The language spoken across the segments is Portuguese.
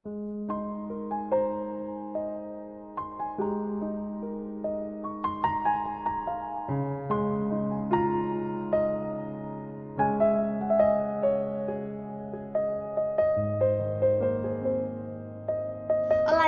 Olá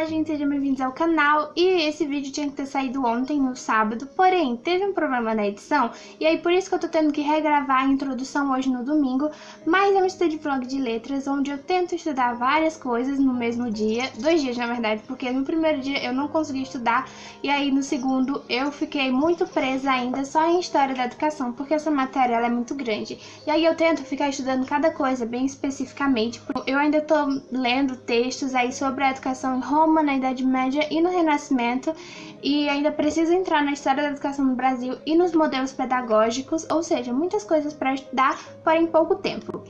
gente, sejam bem-vindos ao canal. E esse vídeo tinha que ter saído ontem, no sábado, porém teve um problema na edição e aí por isso que eu tô tendo que regravar a introdução hoje no domingo. Mas é um study vlog de letras onde eu tento estudar várias coisas no mesmo dia, 2 dias na verdade, porque no primeiro dia eu não consegui estudar e aí no segundo eu fiquei muito presa ainda só em História da Educação, porque essa matéria ela é muito grande. E aí eu tento ficar estudando cada coisa bem especificamente. Eu ainda tô lendo textos aí sobre a educação em Roma, na Idade Média e no Renascimento, e ainda preciso entrar na história da educação no Brasil e nos modelos pedagógicos, ou seja, muitas coisas para estudar, porém pouco tempo.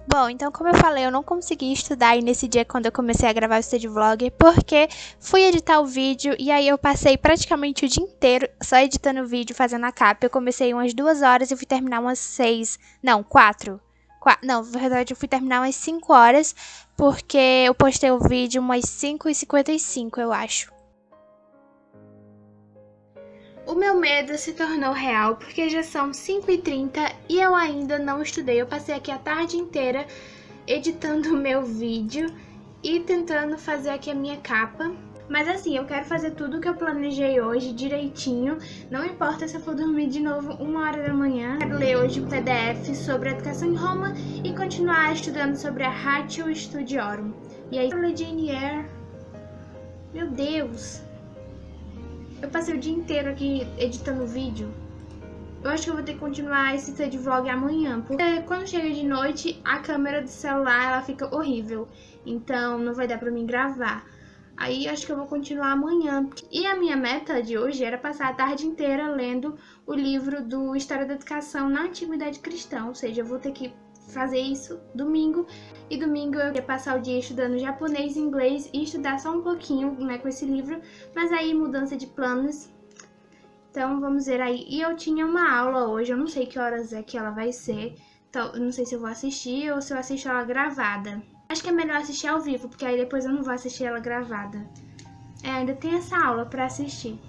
Bom, então como eu falei, eu não consegui estudar aí nesse dia quando eu comecei a gravar o study vlog, porque fui editar o vídeo e aí eu passei praticamente o dia inteiro só editando o vídeo, fazendo a capa. Eu comecei umas 2 horas e fui terminar umas 6, não, 4. Não, na verdade eu fui terminar umas 5 horas, porque eu postei o vídeo umas 5h55, eu acho. O meu medo se tornou real porque já são 5h30 e eu ainda não estudei. Eu passei aqui a tarde inteira editando o meu vídeo e tentando fazer aqui a minha capa. Mas assim, eu quero fazer tudo que eu planejei hoje direitinho. Não importa se eu for dormir de novo 1h da manhã. Quero ler hoje um PDF sobre a educação em Roma e continuar estudando sobre a Ratio Studiorum. E aí, eu Jane Eyre. Meu Deus! Eu passei o dia inteiro aqui editando o vídeo. Eu acho que eu vou ter que continuar esse study vlog amanhã, porque quando chega de noite, a câmera do celular ela fica horrível. Então não vai dar pra mim gravar. Aí acho que eu vou continuar amanhã. E a minha meta de hoje era passar a tarde inteira lendo o livro do História da Educação na Antiguidade Cristã. Ou seja, eu vou ter que fazer isso domingo. E domingo eu ia passar o dia estudando japonês e inglês e estudar só um pouquinho, né, com esse livro. Mas aí mudança de planos. Então vamos ver aí. E eu tinha uma aula hoje, eu não sei que horas é que ela vai ser. Então eu não sei se eu vou assistir ou se eu assisto ela gravada. Acho que é melhor assistir ao vivo, porque aí depois eu não vou assistir ela gravada. Ainda tem essa aula pra assistir.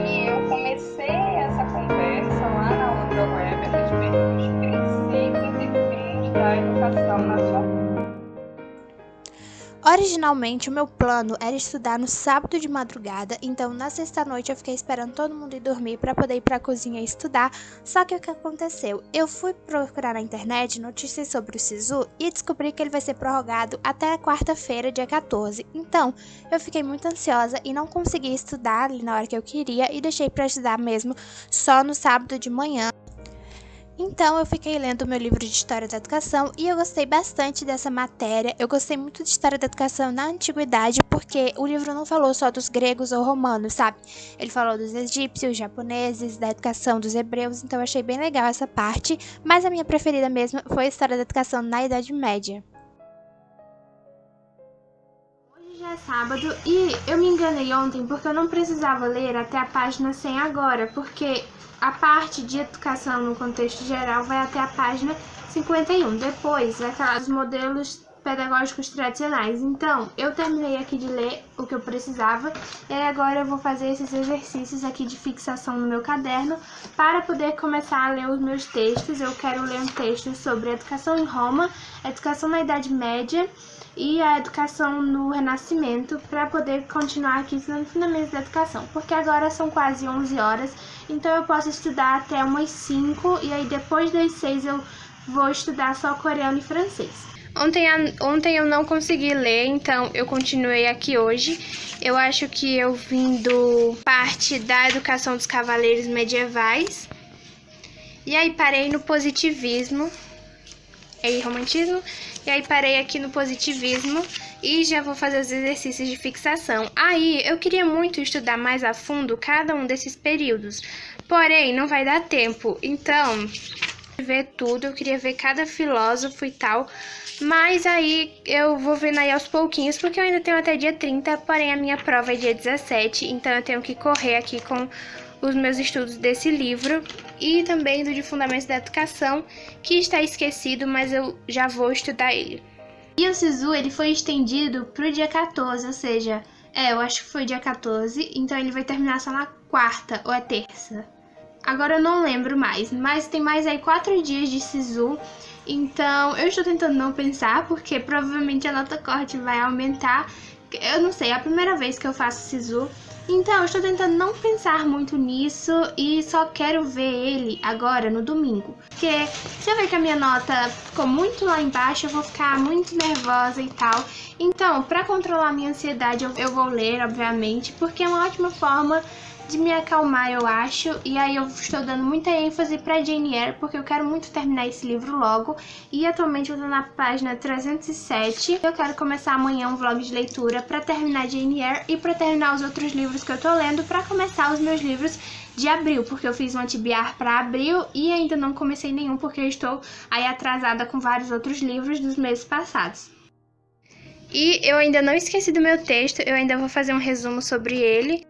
E eu comecei essa conversa lá na outra web a respeito dos princípios e fins da educação nacional. Originalmente, o meu plano era estudar no sábado de madrugada, então na sexta-noite eu fiquei esperando todo mundo ir dormir para poder ir para a cozinha e estudar. Só que o que aconteceu? Eu fui procurar na internet notícias sobre o SISU e descobri que ele vai ser prorrogado até quarta-feira, dia 14. Então, eu fiquei muito ansiosa e não consegui estudar ali na hora que eu queria e deixei para estudar mesmo só no sábado de manhã. Então eu fiquei lendo o meu livro de História da Educação e eu gostei bastante dessa matéria. Eu gostei muito de História da Educação na Antiguidade porque o livro não falou só dos gregos ou romanos, sabe? Ele falou dos egípcios, japoneses, da educação dos hebreus, então eu achei bem legal essa parte. Mas a minha preferida mesmo foi a História da Educação na Idade Média. Hoje já é sábado e eu me enganei ontem porque eu não precisava ler até a página 100 agora, porque a parte de educação no contexto geral vai até a página 51. Depois vai falar dos modelos pedagógicos tradicionais. Então, eu terminei aqui de ler o que eu precisava e agora eu vou fazer esses exercícios aqui de fixação no meu caderno para poder começar a ler os meus textos. Eu quero ler um texto sobre a educação em Roma, a educação na Idade Média e a educação no Renascimento, para poder continuar aqui no fundamento da educação, porque agora são quase 11 horas, então eu posso estudar até umas 5 e aí depois das 6 eu vou estudar só coreano e francês. Ontem eu não consegui ler, então eu continuei aqui hoje. Eu acho que eu vim do parte da educação dos cavaleiros medievais e aí parei no positivismo e romantismo. E aí parei aqui no positivismo e já vou fazer os exercícios de fixação. Aí eu queria muito estudar mais a fundo cada um desses períodos, porém não vai dar tempo. Então, ver tudo, eu queria ver cada filósofo e tal, Mas aí eu vou vendo aí aos pouquinhos, porque eu ainda tenho até dia 30, porém a minha prova é dia 17, então eu tenho que correr aqui com os meus estudos desse livro e também do de Fundamentos da Educação, que está esquecido, mas eu já vou estudar ele. E o SISU, ele foi estendido pro dia 14, ou seja, eu acho que foi dia 14, então ele vai terminar só na quarta ou é terça. Agora eu não lembro mais, mas tem mais aí 4 dias de SISU, então eu estou tentando não pensar, porque provavelmente a nota corte vai aumentar. Eu não sei, é a primeira vez que eu faço SISU, então eu estou tentando não pensar muito nisso e só quero ver ele agora no domingo. Porque se eu ver que a minha nota ficou muito lá embaixo, eu vou ficar muito nervosa e tal. Então, para controlar a minha ansiedade, eu vou ler, obviamente, porque é uma ótima forma de me acalmar, eu acho. E aí eu estou dando muita ênfase pra Jane Eyre, porque eu quero muito terminar esse livro logo. E atualmente eu tô na página 307. Eu quero começar amanhã um vlog de leitura pra terminar Jane Eyre e pra terminar os outros livros que eu tô lendo, pra começar os meus livros de abril, porque eu fiz um TBR pra abril e ainda não comecei nenhum, porque eu estou aí atrasada com vários outros livros dos meses passados. E eu ainda não esqueci do meu texto, eu ainda vou fazer um resumo sobre ele.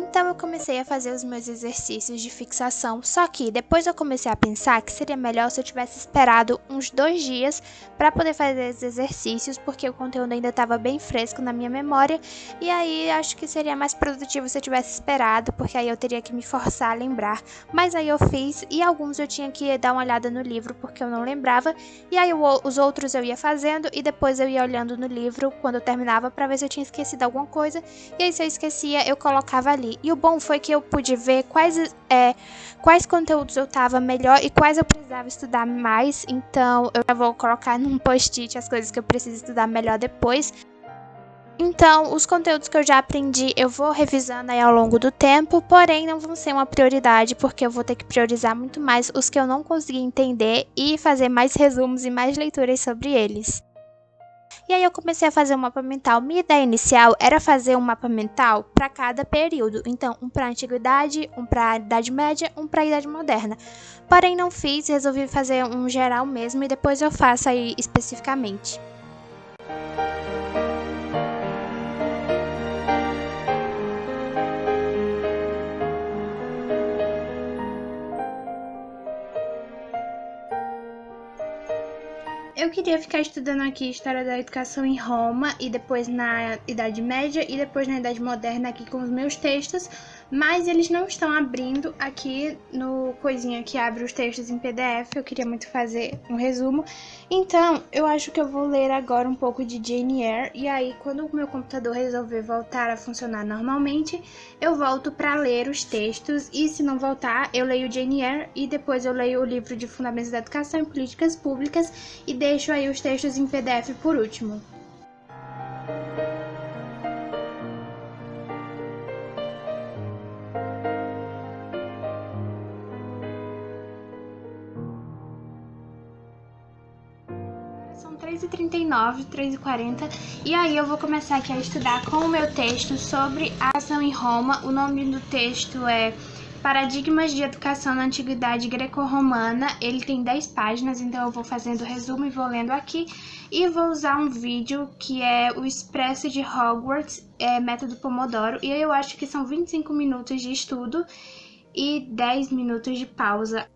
Então eu comecei a fazer os meus exercícios de fixação, só que depois eu comecei a pensar que seria melhor se eu tivesse esperado uns 2 dias para poder fazer os exercícios, porque o conteúdo ainda estava bem fresco na minha memória, e aí acho que seria mais produtivo se eu tivesse esperado, porque aí eu teria que me forçar a lembrar. Mas aí eu fiz, e alguns eu tinha que dar uma olhada no livro, porque eu não lembrava, e aí os outros eu ia fazendo, e depois eu ia olhando no livro quando eu terminava para ver se eu tinha esquecido alguma coisa, e aí se eu esquecia eu colocava ali. E o bom foi que eu pude ver quais conteúdos eu tava melhor e quais eu precisava estudar mais. Então eu já vou colocar num post-it as coisas que eu preciso estudar melhor depois. Então, os conteúdos que eu já aprendi, eu vou revisando aí ao longo do tempo, porém não vão ser uma prioridade, porque eu vou ter que priorizar muito mais os que eu não consegui entender e fazer mais resumos e mais leituras sobre eles. E aí eu comecei a fazer um mapa mental. Minha ideia inicial era fazer um mapa mental para cada período. Então, um para a Antiguidade, um para a Idade Média, um para a Idade Moderna. Porém, não fiz, resolvi fazer um geral mesmo e depois eu faço aí especificamente. Eu queria ficar estudando aqui História da Educação em Roma e depois na Idade Média e depois na Idade Moderna aqui com os meus textos, mas eles não estão abrindo aqui no coisinha que abre os textos em PDF. Eu queria muito fazer um resumo, então eu acho que eu vou ler agora um pouco de Jane Eyre e aí quando o meu computador resolver voltar a funcionar normalmente, eu volto para ler os textos e se não voltar, eu leio Jane Eyre e depois eu leio o livro de Fundamentos da Educação e Políticas Públicas e deixo aí os textos em PDF por último. São 3h39, 3h40 e aí eu vou começar aqui a estudar com o meu texto sobre a ação em Roma. O nome do texto é Paradigmas de Educação na Antiguidade Greco-Romana. Ele tem 10 páginas, então eu vou fazendo o resumo e vou lendo aqui. E vou usar um vídeo que é o Expresso de Hogwarts, método Pomodoro. E aí eu acho que são 25 minutos de estudo e 10 minutos de pausa.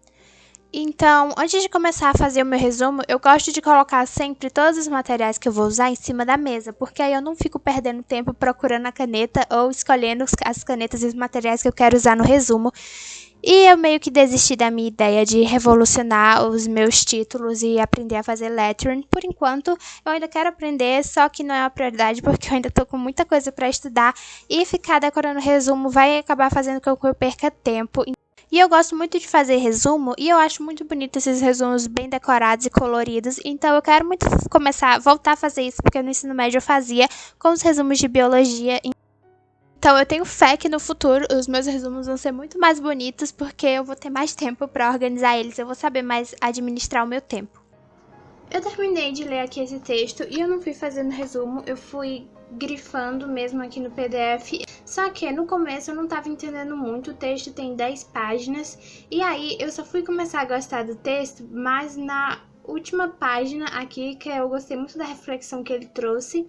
Então, antes de começar a fazer o meu resumo, eu gosto de colocar sempre todos os materiais que eu vou usar em cima da mesa, porque aí eu não fico perdendo tempo procurando a caneta ou escolhendo as canetas e os materiais que eu quero usar no resumo. E eu meio que desisti da minha ideia de revolucionar os meus títulos e aprender a fazer lettering. Por enquanto, eu ainda quero aprender, só que não é uma prioridade porque eu ainda tô com muita coisa para estudar e ficar decorando resumo vai acabar fazendo com que eu perca tempo. E eu gosto muito de fazer resumo e eu acho muito bonito esses resumos bem decorados e coloridos. Então eu quero muito voltar a fazer isso, porque no ensino médio eu fazia com os resumos de biologia. Então eu tenho fé que no futuro os meus resumos vão ser muito mais bonitos, porque eu vou ter mais tempo para organizar eles, eu vou saber mais administrar o meu tempo. Eu terminei de ler aqui esse texto e eu não fui fazendo resumo, eu fui grifando mesmo aqui no PDF. Só que no começo eu não estava entendendo muito, o texto tem 10 páginas, e aí eu só fui começar a gostar do texto, mas na última página aqui, que eu gostei muito da reflexão que ele trouxe,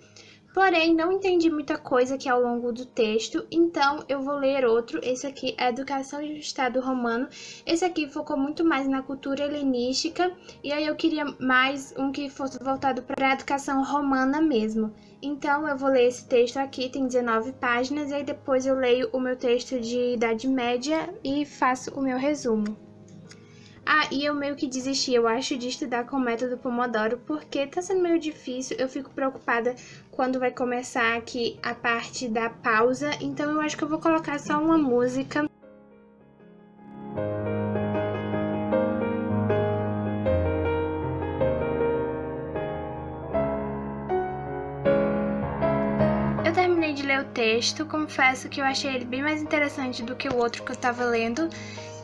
porém não entendi muita coisa aqui ao longo do texto, então eu vou ler outro. Esse aqui é Educação e Estado Romano. Esse aqui focou muito mais na cultura helenística, e aí eu queria mais um que fosse voltado para a educação romana mesmo. Então eu vou ler esse texto aqui, tem 19 páginas, e aí depois eu leio o meu texto de Idade Média e faço o meu resumo. E eu meio que desisti, eu acho, de estudar com o método Pomodoro, porque tá sendo meio difícil, eu fico preocupada quando vai começar aqui a parte da pausa, então eu acho que eu vou colocar só uma música. Eu terminei de ler o texto, confesso que eu achei ele bem mais interessante do que o outro que eu tava lendo,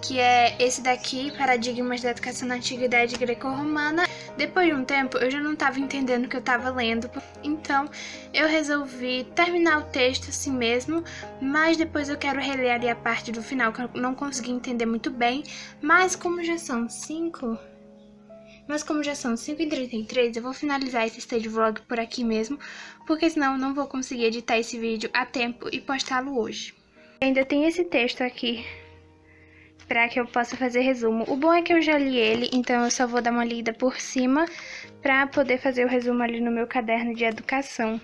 que é esse daqui, Paradigmas da Educação na Antiguidade Greco-Romana. Depois de um tempo, eu já não estava entendendo o que eu estava lendo, então eu resolvi terminar o texto assim mesmo, mas depois eu quero reler ali a parte do final, que eu não consegui entender muito bem, mas como já são 5h33, eu vou finalizar esse stage vlog por aqui mesmo, porque senão eu não vou conseguir editar esse vídeo a tempo e postá-lo hoje. Ainda tem esse texto aqui para que eu possa fazer resumo. O bom é que eu já li ele, então eu só vou dar uma lida por cima para poder fazer o resumo ali no meu caderno de educação.